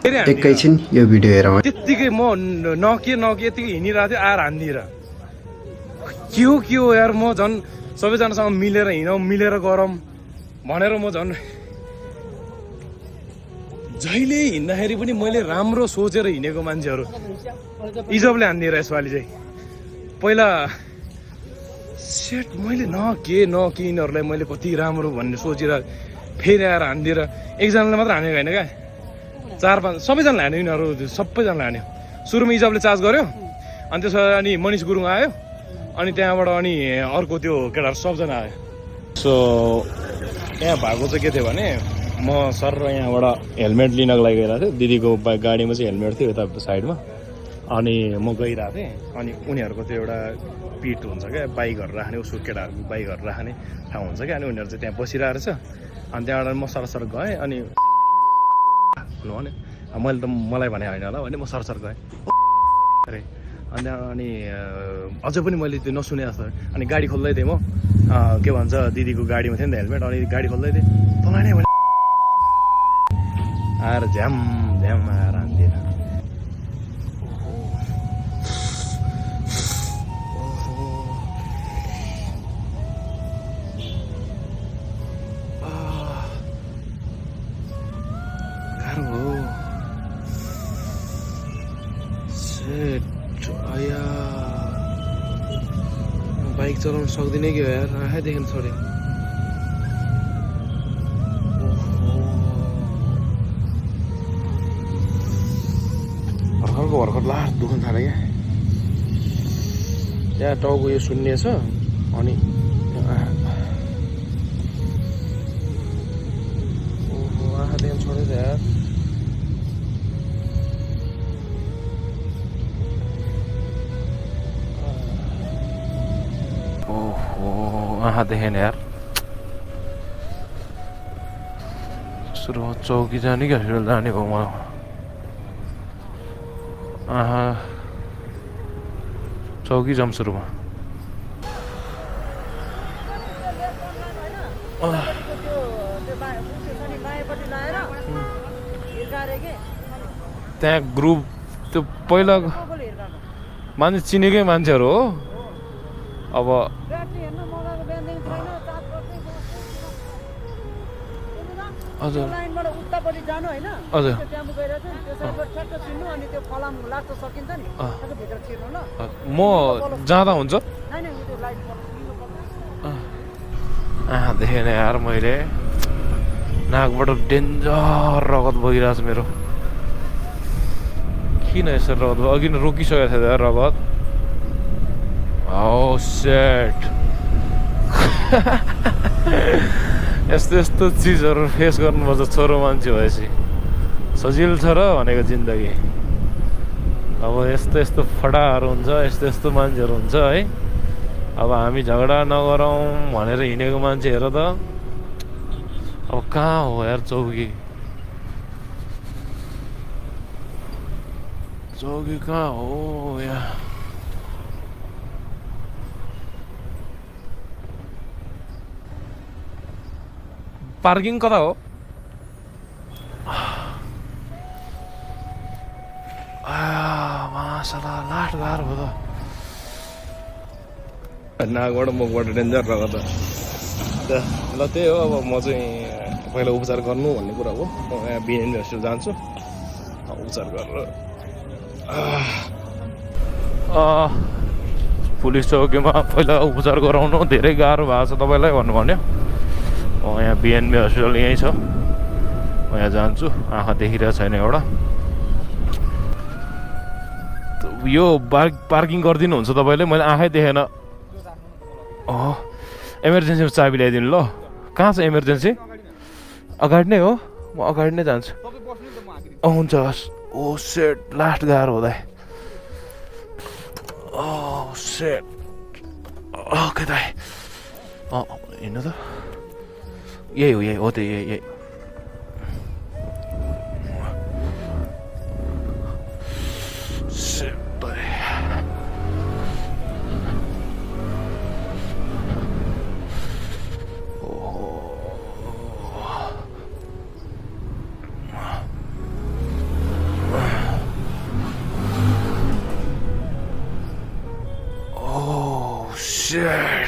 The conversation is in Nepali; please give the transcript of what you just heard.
एकैछिन यो भिडियो हेरौँ। त्यतिकै म नकिए यतिकै हिँडिरहेको थिएँ आएर हान्दिएर के हो यार। म झन् सबैजनासँग मिलेर हिँडौँ मिलेर गरौँ भनेर म झन् जहिले हिँड्दाखेरि पनि मैले राम्रो सोचेर हिँडेको मान्छेहरू इजबले हान्दिएर यसपालि चाहिँ पहिला सेट मैले नके यिनीहरूलाई मैले कति राम्रो भन्ने सोचेर फेरि आएर हान्दिएर एकजनाले मात्र हानेको होइन क्या 4-5 सबैजनाले हान्यो यिनीहरू सबैजनाले हान्यो। सुरुमा इजबले चार्ज गर्यो अनि त्यसपछि अनि मनिष गुरुङ आयो अनि त्यहाँबाट अनि अर्को त्यो केटाहरू सबजना आयो। सो यहाँ भएको चाहिँ के थियो भने म सर यहाँबाट हेलमेट लिनको लागि गइरहेको थिएँ। दिदीको गाडीमा चाहिँ हेलमेट थियो यता साइडमा अनि म गइरहेको थिएँ अनि उनीहरूको त्यो एउटा पिट हुन्छ क्या बाइकहरू राख्ने उसको केटाहरूको बाइकहरू राख्ने ठाउँ हुन्छ क्या अनि उनीहरू चाहिँ त्यहाँ बसिरहेको रहेछ अनि त्यहाँबाट म सरसर गएँ अनि भन्नु भने मैले त मलाई भने होइन होला भने म सरसर गएँ अरे अनि अझै पनि मैले त्यो नसुने जस्तो अनि गाडी खोल्दै थिएँ म के भन्छ दिदीको गाडीमा थियो नि त हेलमेट अनि गाडी खोल्दै थिएँ तँलाई नै भने आएर झ्याम आएर हान्दिएर गाह्रो हो बाइक चलाउन सक्दिनँ कि यार आँखै देख्न छोड्यो। भर्खर लास्ट दुख्न थाल्यो क्या यहाँ टाउको यो शून्य छ अनि आँखा देख्न छोड्यो त यार। आँखा देखेन यार। सुरुमा चौकी जाने कि हस्पिटल जाने भयो म चौकी जाम सुरुमा त्यहाँ ग्रुप त्यो पहिला मान्छे चिनेकै मान्छेहरू हो। अब हजुर हजुर म जाँदा हुन्छ देखेन यार मैले नाकबाट डेन्जर रगत बगिरहेको छ मेरो। किन यसरी रगत भयो अघि नै रोकिसकेको थियो यार रगत। Oh shit. यस्तो चिजहरू फेस गर्नुपर्छ छोरो मान्छे भएपछि सजिलो छ र भनेको जिन्दगी। अब यस्तो फटाहरू हुन्छ यस्तो मान्छेहरू हुन्छ है। अब हामी झगडा नगरौँ भनेर हिँडेको मान्छे हेर त अब कहाँ हो यार चौकी कहाँ हो यहाँ। पार्किङ कता हो मासला लाट गाह्रो भयो त नाकबाट मुखबाट डेन्जर रगत त ल त्यही हो। अब म चाहिँ पहिला उपचार गर्नु भन्ने कुरा हो। म यहाँ बिएनबी हस्पिटल जान्छु उपचार गरेर पुलिस चौकीमा पहिला उपचार गराउनु धेरै गाह्रो भएको छ तपाईँलाई भन्नु भन्यो। यहाँ बिएनबी हस्पिटल यहीँ छ म यहाँ जान्छु। आँखा देखिरहेको छैन एउटा यो पार्किङ गरिदिनुहुन्छ तपाईँले मैले आँखै देखेन। इमर्जेन्सीमा चाबी ल्याइदिनु ल। कहाँ छ इमर्जेन्सी अगाडि नै हो म अगाडि नै जान्छु। हुन्छ हस्। ओ सेट लास्ट गाह्रो हुँदा सेट ओके दाइ हिँड्नु त यही हो त यही सेट